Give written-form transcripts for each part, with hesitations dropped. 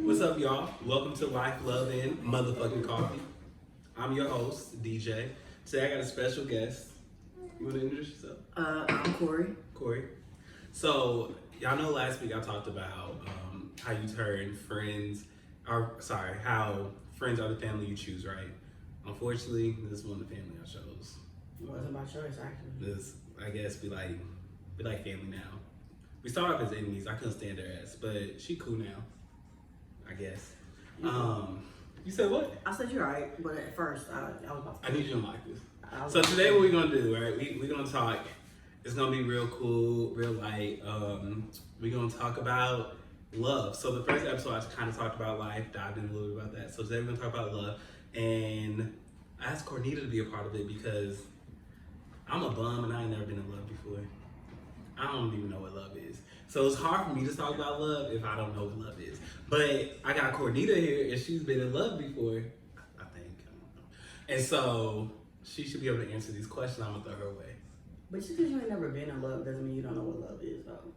What's up, y'all? Welcome to Life, Love, and Motherfucking Coffee. I'm your host, DJ. Today I got a special guest. You want to introduce yourself? I'm Cori. Cori. So, y'all know last week I talked about how you turn how friends are the family you choose, right? Unfortunately, this wasn't the family I chose. It wasn't my choice, actually. This, I guess, we like family now. We started off as enemies. I couldn't stand her ass, but she cool now, I guess. You said what? I said you're right, but at first I was about to. I need you to like this. So today what we're gonna do, right? We're gonna talk. It's gonna be real cool, real light. We're gonna talk about love. So the first episode I kind of talked about life, dived in a little bit about that. So today we're gonna talk about love, and I asked Cornita to be a part of it because I'm a bum and I ain't never been in love before. I don't even know what love is. So it's hard for me to talk about love if I don't know what love is. But I got Cornita here and she's been in love before, I think. I don't know. And so she should be able to answer these questions. I'm gonna throw her away. But just because you ain't never been in love doesn't mean you don't know what love is, though.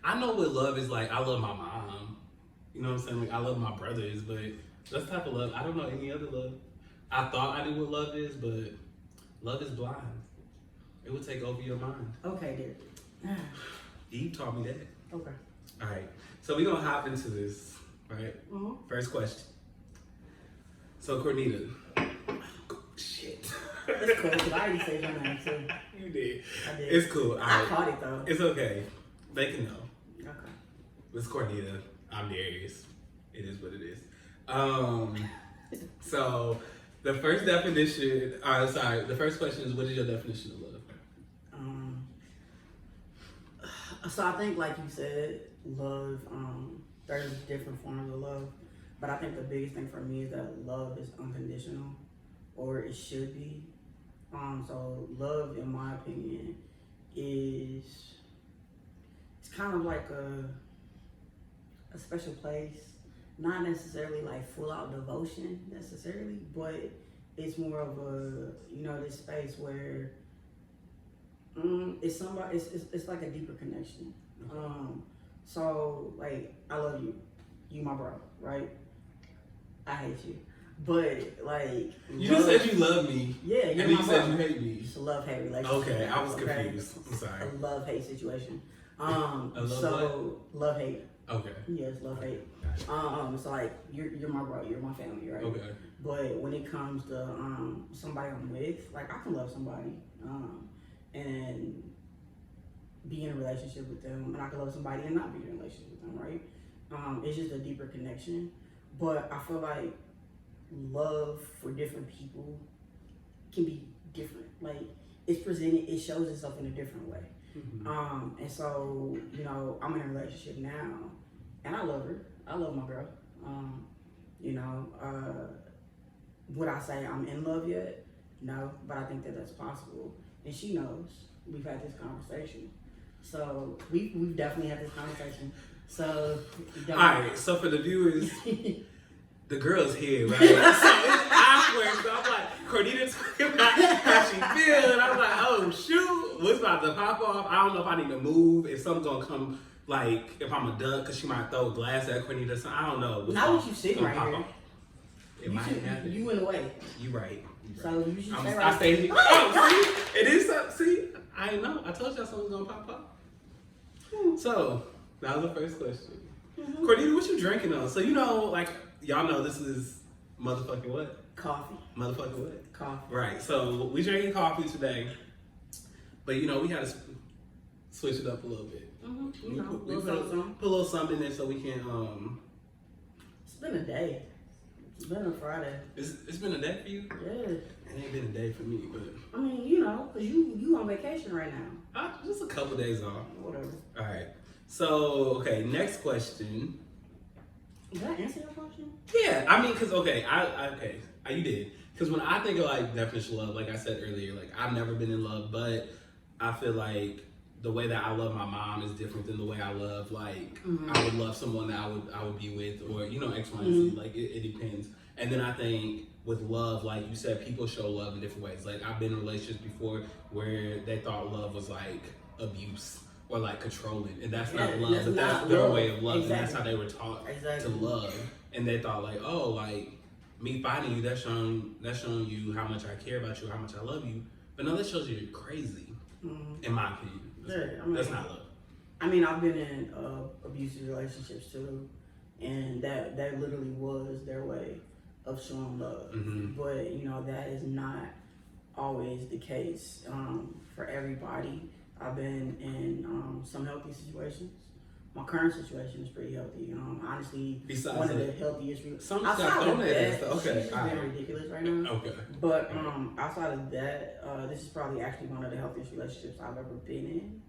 I know what love is like. I love my mom. You know what I'm saying? Like I love my brothers, but that's the type of love. I don't know any other love. I thought I knew what love is, but love is blind. It will take over your mind. Okay, dear. Eve taught me that. Okay. All right. So we're going to hop into this, right? Mm-hmm. First question. So, Cornita. Shit. It's cool, because I already said your name, too. You did. I did. It's cool. All right. I caught it, though. It's okay. They can know. Okay. It's Cornita. I'm Darius. It is what it is. So, the first definition, the first question is, what is your definition of love? So I think, like you said, love, there's different forms of love. But I think the biggest thing for me is that love is unconditional, or it should be. So love, in my opinion, it's kind of like a special place. Not necessarily like full out devotion necessarily, but it's more of a, this space where it's somebody. It's like a deeper connection. So like I love you, you my bro, right? I hate you, but like you just said you love me. Yeah, and then you said you hate me. It's a love-hate relationship. Okay, I was confused. I'm sorry. A love-hate situation. Love-hate. Okay. Yes, love-hate. So like you're my bro, you're my family, right? Okay. But when it comes to somebody I'm with, like I can love somebody and be in a relationship with them, and I can love somebody and not be in a relationship with them, right? It's just a deeper connection. But I feel like love for different people can be different. Like it's presented, it shows itself in a different way. Mm-hmm. And so, I'm in a relationship now and I love her. I love my girl. Would I say I'm in love yet? No, but I think that that's possible. And she knows. We've had this conversation. So we've definitely had this conversation. So all right, so for the viewers, the girl's here, right? So it's awkward. So I'm like, Cornita talking about how she feels, and I'm like, oh shoot, what's about to pop off? I don't know if I need to move, if something's gonna come, like if I'm a duck, because she might throw a glass at Cornita. So I don't know. Not what you sitting right here. It might happen. You in the way. You right. So you should stay right. I stay here. Oh, see, it is something. See, I know. I told y'all something's gonna pop up. So that was the first question. Mm-hmm. Cornita, what you drinking on? So like y'all know this is motherfucking what? Coffee. Motherfucking what? Coffee. Right. So we drinking coffee today, but we had to switch it up a little bit. Mm-hmm. We put a little something in there so we can. It's been a day. It's been a Friday. It's been a day for you? Yeah. It ain't been a day for me, but. I mean, because you on vacation right now. Just a couple days off. Whatever. All right. So, okay, next question. Did I answer your question? Yeah, I mean, because, you did. Because when I think of, like, definition of love, like I said earlier, like, I've never been in love, but I feel like the way that I love my mom is different than the way I love, like, I would love someone that I would be with, or, X, Y, and Z. Like, it depends. And then I think with love, like you said, people show love in different ways. Like, I've been in relationships before where they thought love was, like, abuse. or like controlling, and that's Yeah, not love, that's but that's not their love. way of love, and Exactly. that's how they were taught Exactly. to love, and they thought like, oh, like me fighting you, that's showing you how much I care about you, how much I love you, but no, that shows you you're crazy, in my opinion. That's not love. I mean, I've been in abusive relationships too, and that literally was their way of showing love. But you know, that is not always the case for everybody. I've been in some healthy situations. My current situation is pretty healthy. Honestly, Besides one of the healthiest. outside of that, okay, she's just being ridiculous right now. Okay. But outside of that, this is probably actually one of the healthiest relationships I've ever been in.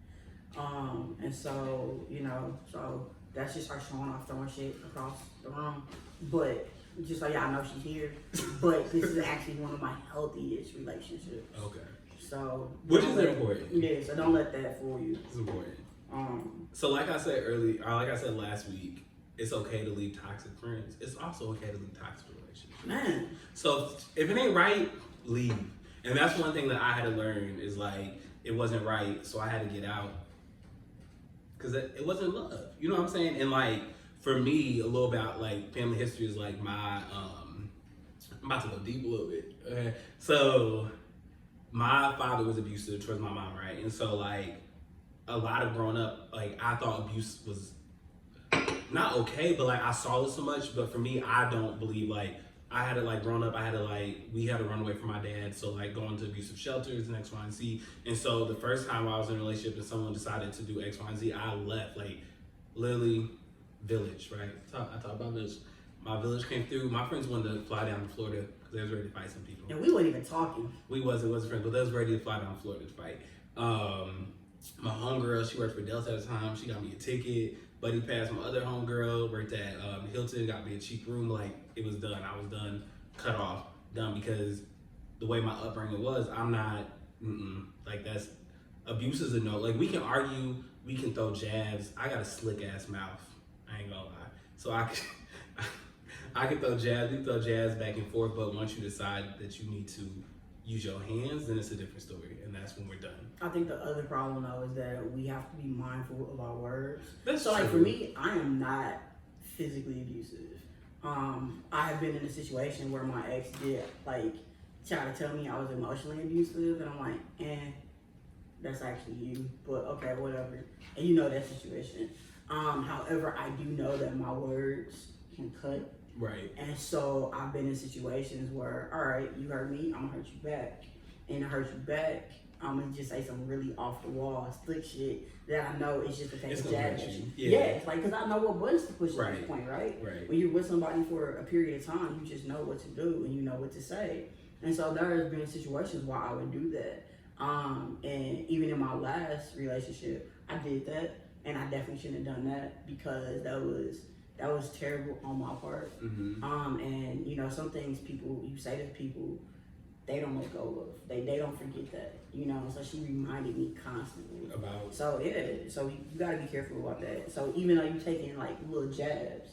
And so, you know, so that's just her showing off, throwing shit across the room. But just so y'all know she's here. But this is actually one of my healthiest relationships. Okay. So which is important. Yeah, so don't let that fool you. It's important. So like I said earlier, or like I said last week, it's okay to leave toxic friends. It's also okay to leave toxic relationships. Man. So if it ain't right, leave. And that's one thing that I had to learn is like, it wasn't right, so I had to get out. Because it wasn't love. You know what I'm saying? And like, for me, a little about like family history is like my, I'm about to go deep a little bit. Okay? So my father was abusive towards my mom, right? And so like, a lot of growing up, like I thought abuse was not okay, but like I saw it so much. But for me, I don't believe like I had to like growing up, we had to run away from my dad. So like going to abusive shelters and X, Y, and Z. And so the first time I was in a relationship and someone decided to do X, Y, and Z, I left like literally village, right? I talk about village. My village came through. My friends wanted to fly down to Florida because they was ready to fight some people. And we weren't even talking. We wasn't friends, but they was ready to fly down to Florida to fight. My homegirl, she worked for Delta at the time. She got me a ticket. Buddy passed. My other homegirl worked at Hilton, got me a cheap room. Like, it was done. I was done, cut off, done, because the way my upbringing was, I'm not, like that's, abuse is a no. Like, we can argue, we can throw jabs. I got a slick ass mouth. I ain't gonna lie. So I can throw jabs, we can throw jabs back and forth, but once you decide that you need to use your hands, then it's a different story, and that's when we're done. I think the other problem though is that we have to be mindful of our words. That's so true. Like for me, I am not physically abusive. I have been in a situation where my ex did like try to tell me I was emotionally abusive, and I'm like, that's actually you, but okay, whatever. And you know that situation. However, I do know that my words can cut. Right. And so I've been in situations where, all right, you hurt me, I'm gonna hurt you back. And to hurt you back, I'm gonna just say some really off the wall, slick shit that I know is just to take a jab at you. Yeah. It's like, because I know what buttons to push at this point, right? When you're with somebody for a period of time, you just know what to do and you know what to say. And so there has been situations where I would do that. And even in my last relationship, I did that, and I definitely shouldn't have done that because that was terrible on my part. And you know, some things you say to people, they don't let go of. They don't forget that, you know. So she reminded me constantly about. So yeah, so you gotta be careful about that. So even though you taking like little jabs,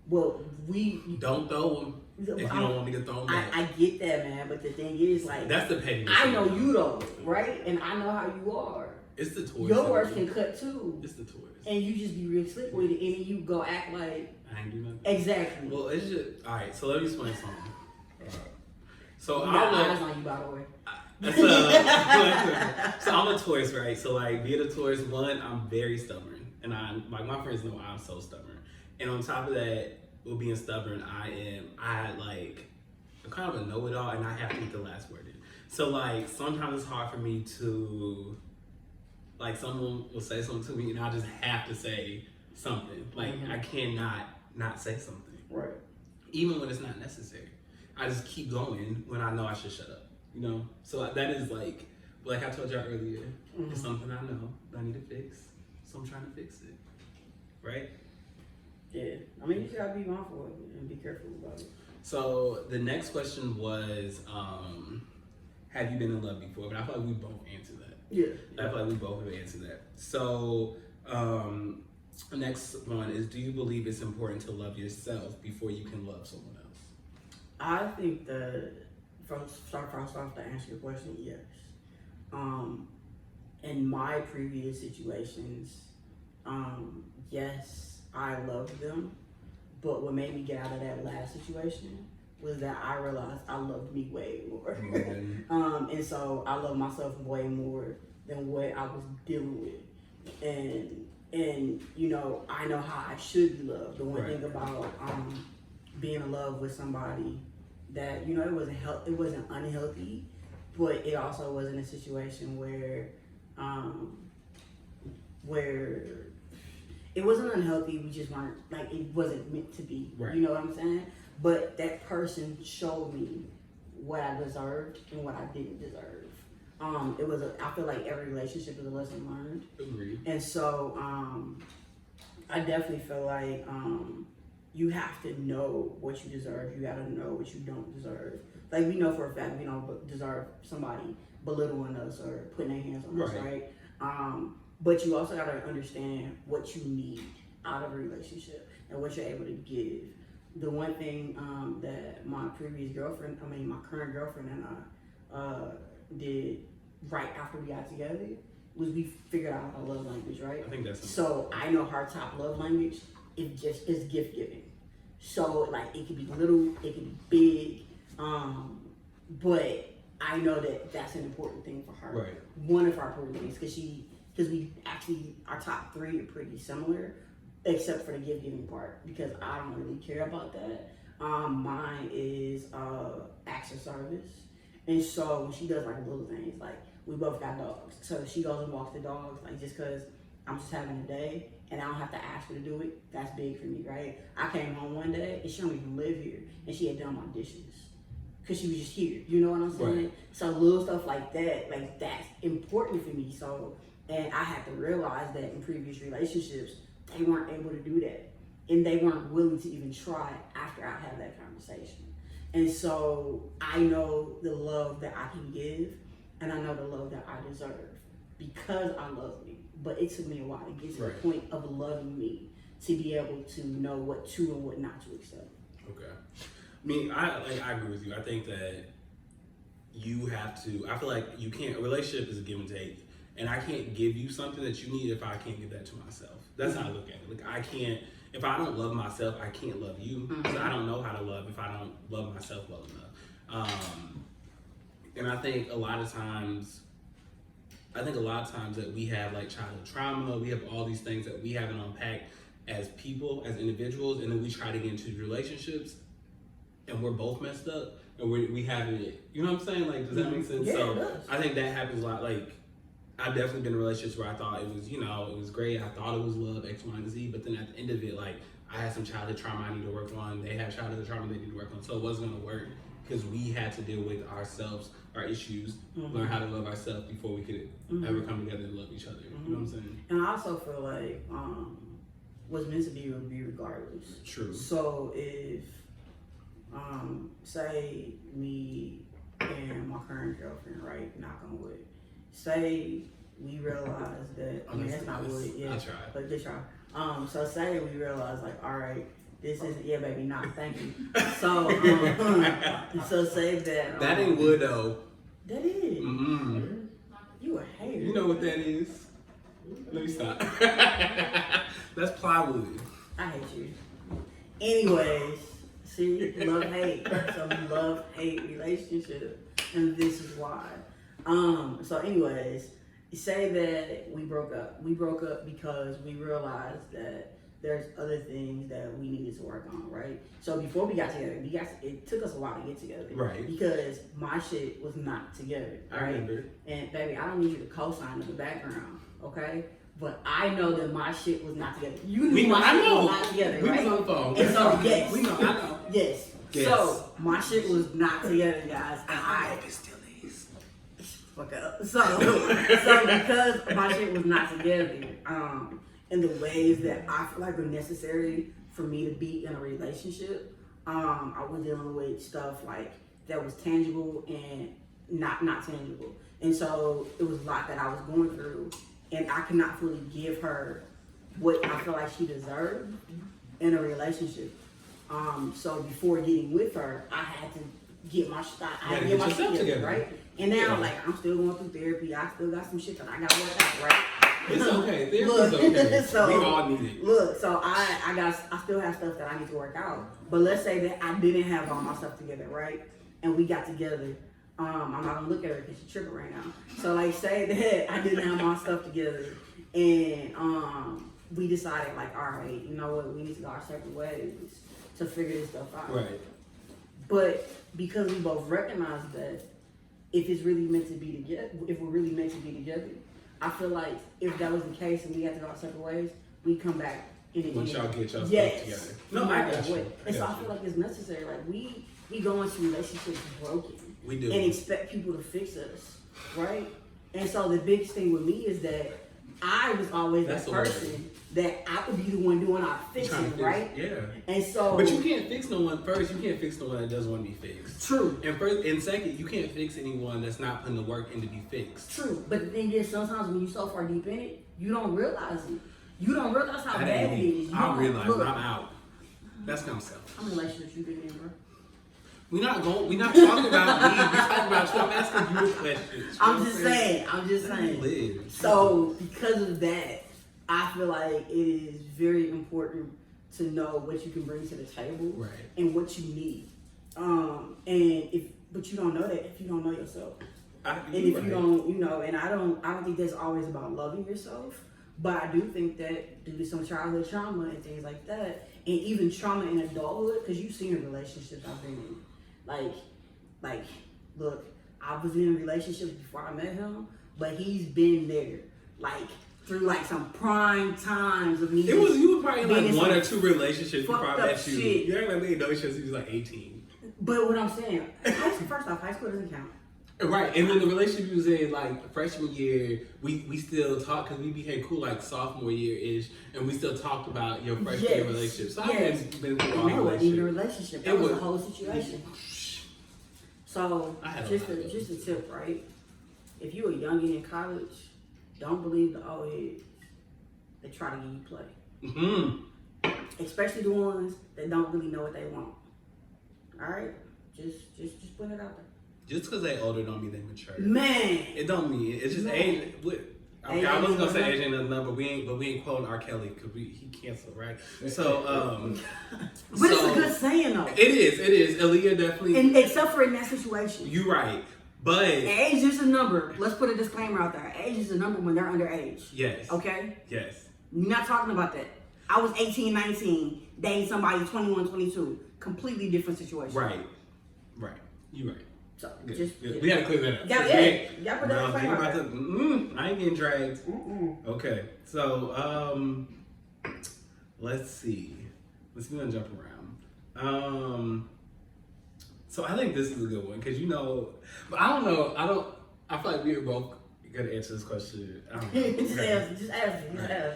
well, we don't throw them if you don't want me to throw them back. I get that, man, but the thing is, like, that's the pettiness. I know you though, right? And I know how you are. It's the toys. Your words can cut too. It's the toys. And you just be real slick with it, and then you go act like I ain't do nothing. Exactly. Well, it's just all right. So let me explain something. So I eyes on you, by the way. So I'm a Taurus, right? So like being a Taurus, one, I'm very stubborn, and I'm like my friends know I'm so stubborn. And on top of that, with being stubborn, I'm kind of a know-it-all, and I have to get the last word in. So like sometimes it's hard for me to, like, someone will say something to me, and I just have to say something. Like I cannot not say something, right? Even when it's not necessary. I just keep going when I know I should shut up, you know? So that is like I told y'all earlier, it's something I know that I need to fix. So I'm trying to fix it, right? Yeah, I mean, you just gotta be mindful of it and be careful about it. So the next question was, have you been in love before? But I feel like we both answered that. Yeah. I feel like we both have answered that. So the next one is, do you believe it's important to love yourself before you can love someone else? I think that, first off, to answer your question, yes. in my previous situations, yes, I loved them, but what made me get out of that last situation was that I realized I loved me way more. And so I love myself way more than what I was dealing with. And you know, I know how I should be loved. The one thing about being in love with somebody that, you know, it wasn't unhealthy, but it also wasn't a situation where it wasn't unhealthy, we just weren't, like, it wasn't meant to be. You know what I'm saying? But that person showed me what I deserved and what I didn't deserve. I feel like every relationship is a lesson learned. Agreed. And so I definitely feel like you have to know what you deserve. You gotta know what you don't deserve. Like, we know for a fact we don't deserve somebody belittling us or putting their hands on us, right? But you also gotta understand what you need out of a relationship and what you're able to give. The one thing that my current girlfriend and I did right after we got together was we figured out our love language, right? I think that's so. I know her top love language is gift giving. So, like, it could be little, it could be big, but I know that that's an important thing for her. One of our important things, because we actually, our top three are pretty similar, except for the gift giving part, because I don't really care about that. Mine is acts of service. And so when she does like little things, like we both got dogs. So she goes and walks the dogs, like just cause I'm just having a day and I don't have to ask her to do it, that's big for me, right? I came home one day and she don't even live here and she had done my dishes. Cause she was just here, you know what I'm saying? So little stuff like that, like that's important for me. So, and I had to realize that in previous relationships, they weren't able to do that. And they weren't willing to even try after I had that conversation. And so I know the love that I can give, and I know the love that I deserve because I love me. But it took me a while to get to the point of loving me to be able to know what to and what not to accept. Okay. I mean, I agree with you. I think that you have to, I feel like you can't, a relationship is a give and take. And I can't give you something that you need if I can't give that to myself. That's how I look at it. Like, I can't, if I don't love myself, I can't love you. Because I don't know how to love if I don't love myself well enough. And I think a lot of times that we have like childhood trauma, we have all these things that we haven't unpacked as people, as individuals, and then we try to get into relationships and we're both messed up and we haven't, you know what I'm saying? Like, does that make sense? Yeah, so it does. I think that happens a lot. Like, I've definitely been in relationships where I thought it was, you know, it was great. I thought it was love, X, Y, and Z. But then at the end of it, like, I had some childhood trauma I need to work on. They had childhood trauma they need to work on. So it wasn't going to work because we had to deal with ourselves, our issues, learn how to love ourselves before we could ever come together and love each other. You know what I'm saying? And I also feel like what's meant to be will be regardless. True. So if, say me and my current girlfriend, right, knock on wood, say we realize that, I mean, that's not wood, yeah, I'll try. but good try. So say we realize, like, all right, this isn't, yeah, baby, not, thank you. So, so say that. That ain't wood, though. That is. Mm-hmm. You a hater. You know what that is? Let me stop. That's plywood. I hate you. Anyways, see, love, hate. So love, hate relationship. And this is why. So anyways, say that we broke up. We broke up because we realized that there's other things that we needed to work on, right? So before we got together, it took us a while to get together. Right. Because my shit was not together. I remember. And baby, I don't need you to co-sign in the background, okay? But I know that my shit was not together. You knew my shit was not together, right? We was on the phone. And so, yes. We know, I know. Yes. Yes. So, my shit was not together, guys. And I hope it still is. Fuck up. So because my shit was not together, in the ways that I feel like are necessary for me to be in a relationship, I was dealing with stuff like that was tangible and not tangible. And so it was a lot that I was going through, and I could not fully give her what I feel like she deserved in a relationship. So before getting with her, I had to get my shit. I Gotta get get my shit yourself together, together. right? And now, Yeah. like, I'm still going through therapy. I still got some shit that I gotta work out, right? It's okay. Therapy's Look, okay. so, we all need it. Look, so I still have stuff that I need to work out. But let's say that I didn't have all my stuff together, right? And we got together. I'm not gonna look at her because she's tripping right now. So like, say that I didn't have my stuff together, and we decided like, all right, you know what, we need to go our separate ways to figure this stuff out. Right. But because we both recognize that if it's really meant to be together, if we're really meant to be together, I feel like if that was the case and we had to go our separate ways, we come back in the Once end. y'all get your Yes. stuff together. No, I got you. And so I feel like it's necessary. Like we go into relationships broken. We do. And expect people to fix us, right? And so the biggest thing with me is that I was always That's that the word. person that I would be the one doing our fixing, right? Yeah. And so, But you can't fix no one first. You can't fix no one that doesn't want to be fixed. true. And first, and second, you can't fix anyone that's not putting the work in to be fixed. True, but the thing is, sometimes when you're so far deep in it, you don't realize it. You don't realize how That bad ain't it me. is. You I don't realize look, I'm out. That's kind of self. How many relationships you been in, bro? We're not talking about me. We're talking about you. I'm asking you a question. I'm just saying. Live. So because of that, I feel like it is very important to know what you can bring to the table, Right. and what you need. But you don't know that if you don't know yourself. And if you don't, and I don't think that's always about loving yourself, but I do think that due to some childhood trauma and things like that, and even trauma in adulthood, because you've seen the relationships I've been in, like, look, I was in relationships before I met him, but he's been there, like, through like some prime times of me. You were probably in being like in one some or two relationships before I fucked up met you. shit. You act like we didn't know each other since you was like 18. But what I'm saying, first off, high school doesn't count. Right, and then the relationship you was in like freshman year, we still talked because we became cool like sophomore year ish, and we still talked about your freshman year relationship. So I've been through all And that wasn't even a relationships. relationship. That was a whole situation. So I had a just lot of a tip, right? If you a youngin in college, don't believe the old heads that try to give you play. Mm-hmm. Especially the ones that don't really know what they want. All right, just put it out there. Just because they older don't mean they mature. Man, It don't mean it's just Man. age. Okay, Age I was gonna ain't say nothing. age ain't nothing, but we ain't quoting R. Kelly because he canceled, right? So but it's a good saying though. It is. Aaliyah definitely. And except for in that situation. You right, but Age is a number. Let's put a disclaimer out there. Age is a number when they're underage. yes, Okay? yes, We're not talking about that. I was 18, 19, dating somebody 21, 22. Completely different situation. right. You right. So, Good. just... Good. We gotta clear that up. Yeah, put that No, disclaimer out there. I ain't getting dragged. Mm-mm. Okay, so let's see. Let's jump around. So I think this is a good one because but I don't know. I feel like we were both gonna answer this question. I don't know. Just ask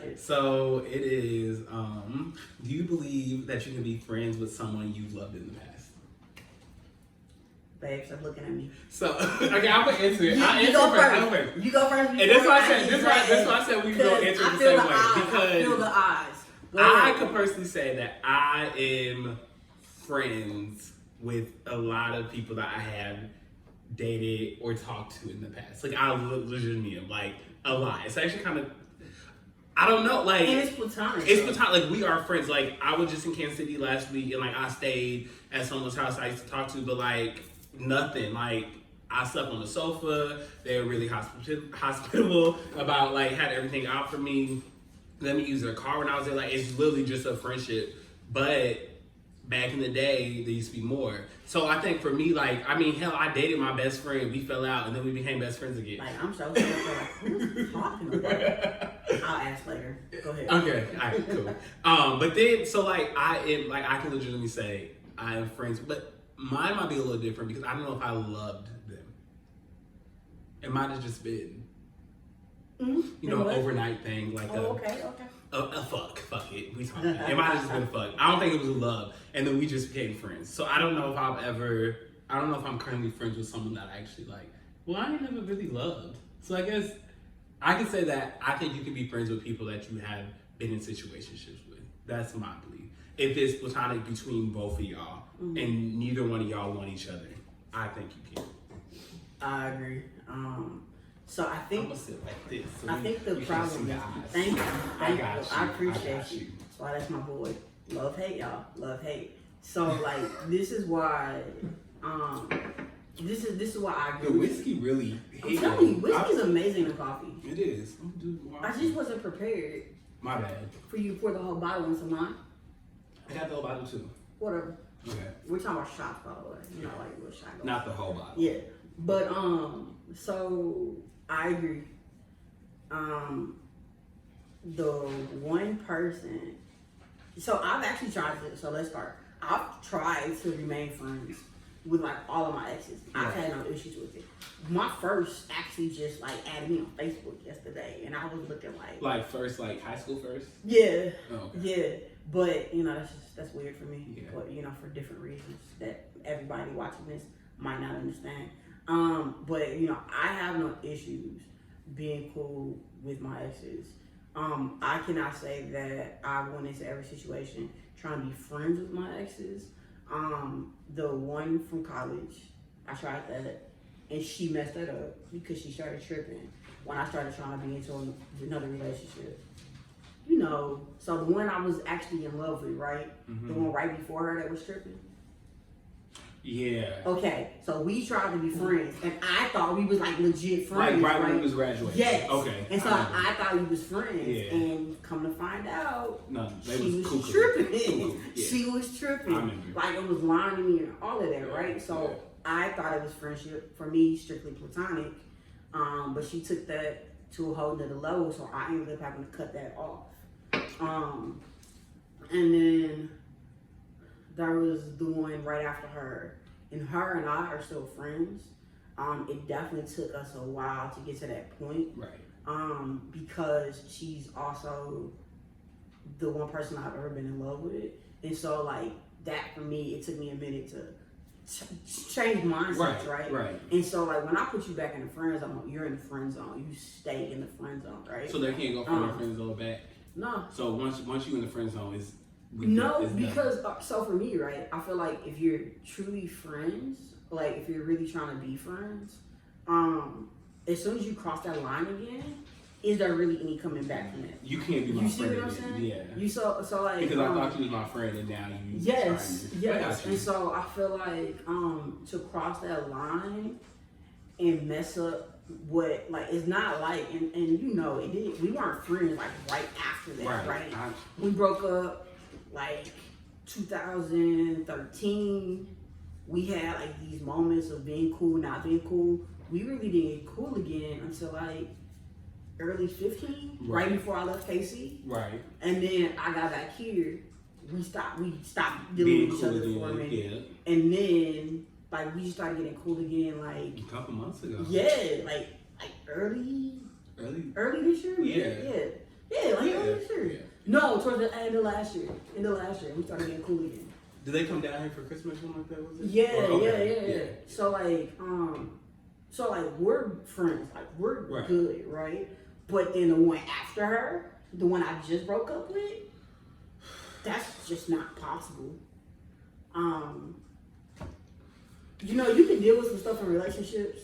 it. So it is. Do you believe that you can be friends with someone you've loved in the past? Babe, stop looking at me. So okay, I'm gonna answer it. You go first. You go first. And that's why I said. That's why I said we can go answer it the same way I feel the because eyes. Go I ahead. could personally say that I am friends with a lot of people that I have dated or talked to in the past. Like I legitimately am like a lot. It's actually kind of. I don't know, like And it's platonic. It's platonic. Like we are friends. Like I was just in Kansas City last week, and like I stayed at someone's house I used to talk to, but like nothing. Like I slept on the sofa. They were really hospitable about like had everything out for me. Let me use their car when I was there. Like it's literally just a friendship. But back in the day, there used to be more. So I think for me, like I mean, hell, I dated my best friend. We fell out, and then we became best friends again. Like I'm so sorry. Like, who's talking about? I'll ask later. Go ahead. Okay, all right, cool. But then, so like I am, like I can legitimately say I am friends, but mine might be a little different because I don't know if I loved them. It might have just been, overnight thing, like okay. a fuck it. We talking. It might have just been a fuck. I don't think it was a love, and then we just became friends. So I don't know if I don't know if I'm currently friends with someone that I actually like. Well, I ain't never really loved, so I guess. I can say that I think you can be friends with people that you have been in situationships with. That's my belief. If it's platonic between both of y'all and neither one of y'all want each other. I think you can. I agree. So I I'm think gonna sit like this. So I think the problem is, thank you, I appreciate you. So that's my boy. Love hate, y'all. Love hate. So like this is why, this is why I agree. The whiskey really. I'm telling you, whiskey's amazing in coffee. It is. I just wasn't prepared. My bad. For you to pour the whole bottle into mine. I got the whole bottle too. Whatever. Okay. We're talking about shots, by the way. You know, like what shot goes. Not the whole bottle. Yeah, but so I agree. The one person. So I've actually tried to. So let's start. I've tried to remain friends with like all of my exes. I've had no issues with it. My first actually just like added me on Facebook yesterday, and I was looking like first, like high school first. Yeah. Oh, okay. Yeah. But you know that's weird for me. Yeah. But you know for different reasons that everybody watching this might not understand. But you know I have no issues being cool with my exes. I cannot say that I went into every situation trying to be friends with my exes. The one from college, I tried that, and she messed that up because she started tripping when I started trying to be into another relationship. You know, so the one I was actually in love with, right? Mm-hmm. The one right before her that was tripping. Yeah. Okay, so we tried to be friends, and I thought we was like legit friends. Right when we was graduating. Yes. Okay. And so I thought we was friends, Yeah. and come to find out, No, they she was cuckoo. tripping. Cuckoo. Yeah. She was tripping. I remember. Like it was lying to me and all of that, Yeah. right? So Yeah. I thought it was friendship for me, strictly platonic. But she took that to a whole nother level, so I ended up having to cut that off. And then there was the one right after her, and her and I are still friends. It definitely took us a while to get to that point. Right. Because she's also the one person I've ever been in love with, and so like that for me, it took me a minute to change mindsets, right? Right. And so like when I put you back in the friend zone, you're in the friend zone. You stay in the friend zone, right? So they can't go from the friend zone back. No. So once you in the friend zone, is because so for me, right? I feel like if you're truly friends, like if you're really trying to be friends, as soon as you cross that line again, is there really any coming back from it? You can't be my You see friend what I'm again. saying? Yeah. You so like Because I thought you was my friend, and now you. Yes. I got you. And so I feel like to cross that line and mess up what like it's not like and you know it didn't we weren't friends like right after that, right? We broke up like 2013. We had like these moments of being cool, not being cool. We really didn't get cool again until like early 15, right before I left KC. Right. And then I got back here. We stopped dealing with each other for a minute. Yeah. And then like we started getting cool again like A couple months ago. Yeah, like early this year? Yeah, like early this year. Yeah. No, towards the end of last year. We started getting cool again. Did they come down here for Christmas or something like that? Was it? Yeah. So like we're friends, like we're good, right? But then the one after her, the one I just broke up with, that's just not possible. You know, you can deal with some stuff in relationships,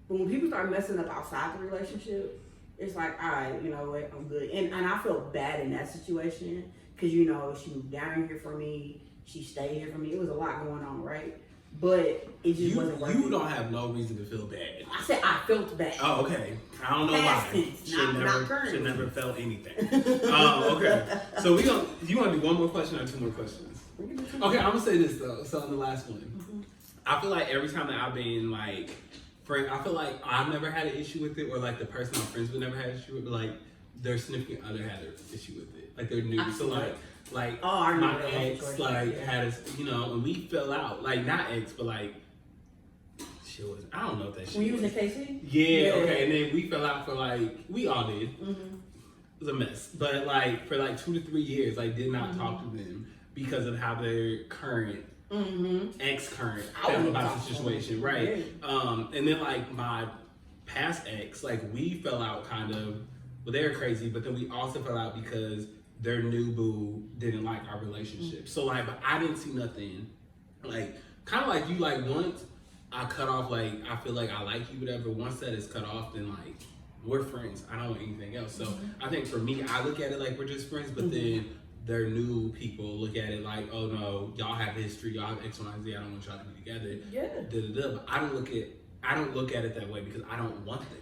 but when people start messing up outside the relationship, it's like, all right, you know what, I'm good. And I feel bad in that situation because, you know, she moved down here for me. She stayed here for me. It was a lot going on, right? But it just wasn't working. You don't have no reason to feel bad. I said I felt bad. Oh, okay. I don't know Past why. tense, not current. Should never felt anything. Okay. So you want to do one more question or two more questions? Okay, I'm gonna say this though. So in the last one, I feel like every time that I've been like, I feel like I've never had an issue with it, or like the person I'm friends with never had an issue with it, but like their significant other had an issue with it. Like they're new. So like my ex had a, you know, and we fell out. Like not ex, but like she was. I don't know if that shit. When you was in KC? Yeah. Okay. And then we fell out for like we all did. It was a mess. But like for like 2 to 3 years, like did not talk to them because of how their current ex-current felt about the situation, right? And then like my past ex, like we fell out kind of. Well, they were crazy, but then we also fell out because their new boo didn't like our relationship. So like, but I didn't see nothing, like kind of like you. Like once I cut off, like, I feel like I like you, whatever. Once that is cut off, then, like, we're friends. I don't want anything else. So I think for me, I look at it like we're just friends, but then their new people look at it like, oh no, y'all have history, y'all have X, Y, and Z. I don't want y'all to be together. Yeah. But I don't look at it that way because I don't want them.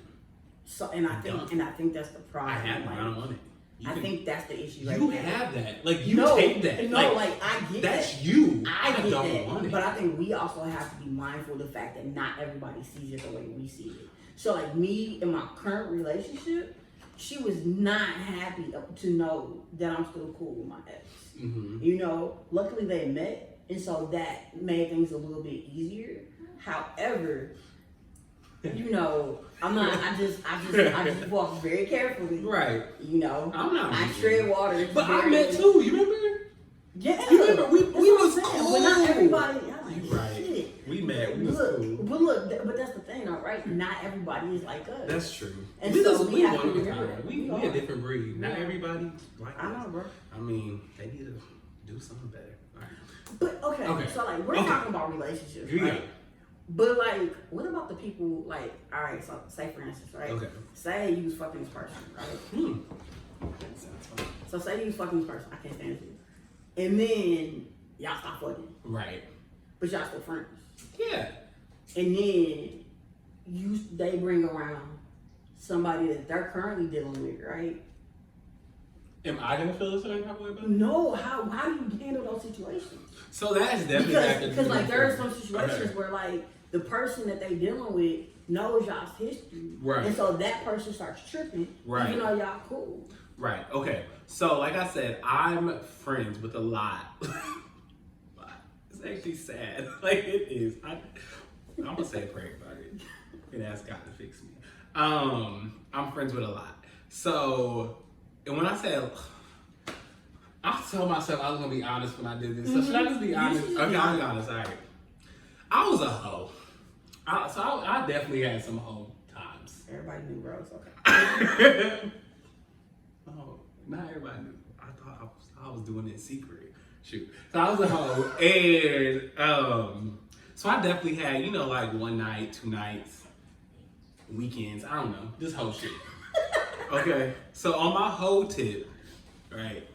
So and I think that's the problem. I have it. Like, I don't want it. I think that's the issue. You right have now. that. Like you No, take that. No, like I get that's that. you. I get don't that. want it. But I think we also have to be mindful of the fact that not everybody sees it the way we see it. So like me in my current relationship, she was not happy to know that I'm still cool with my ex. Mm-hmm. You know, luckily they met, and so that made things a little bit easier. However, you know, I just walk very carefully. Right. You know, I'm not. I tread water. But I met too. You remember? Yeah. You remember? We was cool. But not everybody. I'm like, right. shit. We met. We was cool. But that's the thing, though, right? Not everybody is like us. That's true. And we so just we have to one remember. kind. We a different breed. Not everybody like I us. know, bro. I mean, they need to do something better. All right. But okay. So like we're talking about relationships, Yeah. right? But like, what about the people like? All right, so say for instance, right? Okay. Say you was fucking this person, right? Sounds fun. So say you was fucking this person, I can't stand you, and then y'all stop fucking, Right. but y'all still friends. Yeah. And then they bring around somebody that they're currently dealing with, right? Am I gonna feel a certain type of way about it? No, how do you handle those situations? So that's definitely because like there are some situations where like the person that they dealing with knows y'all's history, right? And so that person starts tripping, right? Even though y'all cool, right? Okay, so like I said, I'm friends with a lot. It's actually sad, like it is. I'm gonna say a prayer about it and ask God to fix me. I'm friends with a lot. So, and when I say, I told myself I was gonna be honest when I did this. So should I just be honest? Okay, I'll be honest. All right. I was a hoe. I definitely had some hoe times. Everybody knew, bro. It's okay. Oh, not everybody knew. I thought I was doing it in secret. Shoot. So I was a hoe, and so I definitely had, you know, like one night, 2 nights, weekends. I don't know, just hoe shit. Okay. So on my hoe tip, right?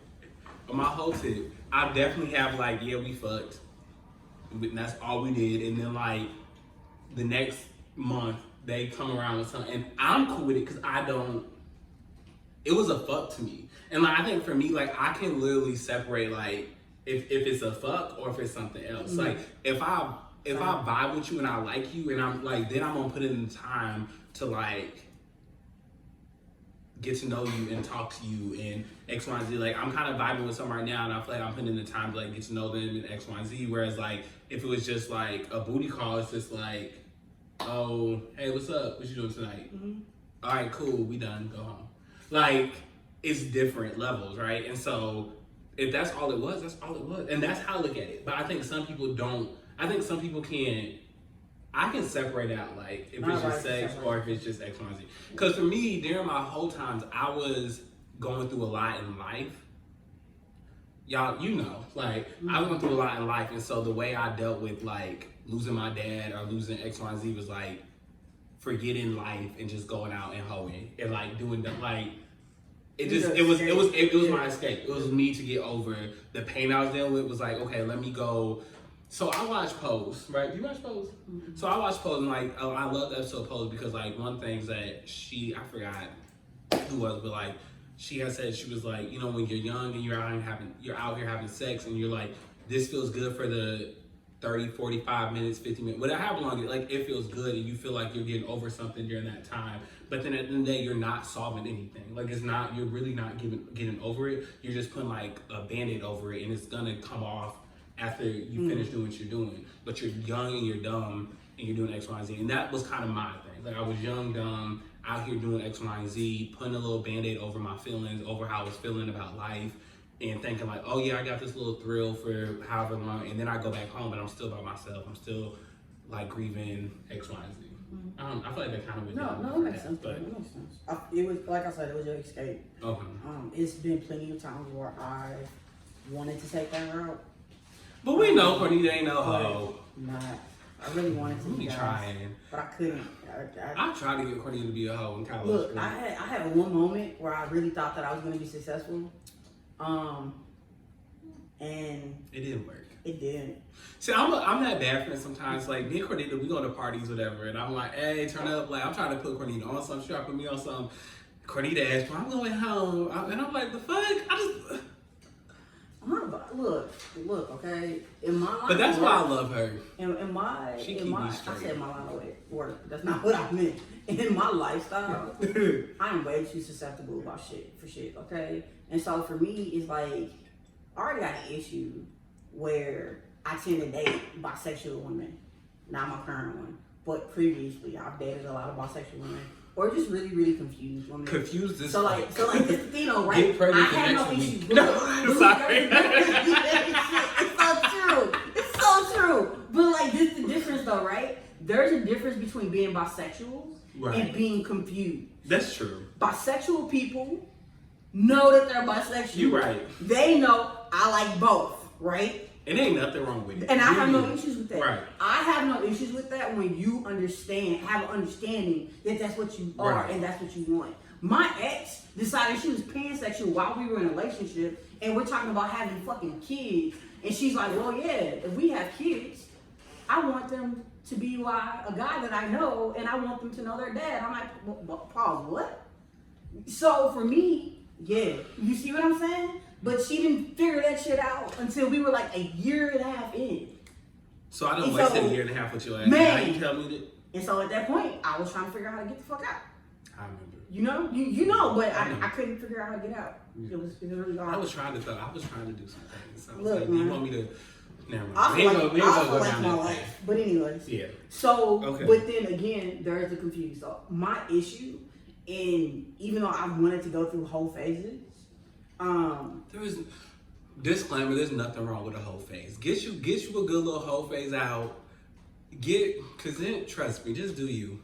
On my whole tip, I definitely have like, yeah, we fucked. And that's all we did. And then like the next month, they come around with something. And I'm cool with it because it was a fuck to me. And like, I think for me, like I can literally separate like if it's a fuck or if it's something else. Mm-hmm. Like if I vibe with you and I like you and I'm like, then I'm gonna put in the time to like get to know you and talk to you and X, Y, and Z. Like I'm kind of vibing with someone right now and I feel like I'm putting in the time to like get to know them and X, Y, and Z. Whereas like if it was just like a booty call, it's just like, oh, hey, what's up? What you doing tonight? Mm-hmm. All right, cool. We done. Go home. Like it's different levels, right? And so if that's all it was, that's all it was. And that's how I look at it. But I think some people don't. I think some people can't. I can separate out like if it's just sex or if it's just X, Y, and Z. Because for me, during my whole times, I was going through a lot in life. Y'all, you know, like I was going through a lot in life, and so the way I dealt with like losing my dad or losing X, Y, and Z was like forgetting life and just going out and hoeing and like doing the like. It was my escape. It was me to get over the pain I was dealing with. Was like, okay, let me go. So I watched Pose, right? Do you watch Pose? Mm-hmm. So I watched Pose and like, oh, I love the episode of Pose because like one thing that I forgot who was, but like she had said, she was like, you know, when you're young and you're out here having sex and you're like, this feels good for the 30, 45 minutes, 50 minutes, whatever, however long, like it feels good and you feel like you're getting over something during that time. But then at the end of the day, you're not solving anything. Like you're really not getting over it. You're just putting like a Band-Aid over it and it's gonna come off after you finish doing what you're doing. But you're young and you're dumb and you're doing X, Y, and Z. And that was kind of my thing. Like I was young, dumb, out here doing X, Y, and Z, putting a little Band-Aid over my feelings, over how I was feeling about life, and thinking like, oh yeah, I got this little thrill for however long, and then I go back home and I'm still by myself. I'm still like grieving X, Y, and Z. Mm-hmm. I feel like that kind of went down. No, it makes sense. But it makes sense. It was, like I said, it was your escape. Okay. It's been plenty of times where I wanted to take that route. But we know Cornita ain't no hoe. Not. I really wanted to be guys, trying, but I couldn't. I tried to get Cornelia to be a hoe in college. Look, I had one moment where I really thought that I was going to be successful, and it didn't work. It didn't. See, I'm that bad friend sometimes. Like, me and Cornelia, we go to parties, whatever, and I'm like, hey, turn up. Like, I'm trying to put Cornelia on something. She trying to put me on something. Cornelia asked me, I'm going home. And I'm like, the fuck? Look, okay. In my line but that's of why I work, love her. I said my line of work. That's not what I meant. In my lifestyle, I am way too susceptible about shit, okay? And so for me, it's like, I already got an issue where I tend to date bisexual women. Not my current one, but previously I've dated a lot of bisexual women. Or just really, really confused women. Confused is so like this is the thing, right? Get pregnant I have no next issues. week. No, I'm sorry. It's so true. But like this is the difference though, right? There's a difference between being bisexual and being confused. That's true. Bisexual people know that they're bisexual. You're right. They know I like both, right? It ain't nothing wrong with it. And I have no issues with that. Right. I have no issues with that when you have an understanding that that's what you are and that's what you want. My ex decided she was pansexual while we were in a relationship and we're talking about having fucking kids. And she's like, well, yeah, if we have kids, I want them to be a guy that I know and I want them to know their dad. I'm like, pause, what? So for me, yeah, you see what I'm saying? But she didn't figure that shit out until we were like a year and a half in. So I done wasted a year and a half with your ass. Man. Now you tell me that. And so at that point, I was trying to figure out how to get the fuck out. I remember. You know, you know, but I couldn't figure out how to get out. Yeah. It was really hard. I was trying to do some things. So I was Look, like, man. you want me to? Never mind. I We feel ain't like, gonna I feel go like down my that life. path. But anyways. Yeah. So, Okay. but then again, there is the confusion. So my issue, and even though I wanted to go through whole phases, There is disclaimer. There's nothing wrong with a whole phase. Get you a good little whole phase out. Cause then trust me, just do you.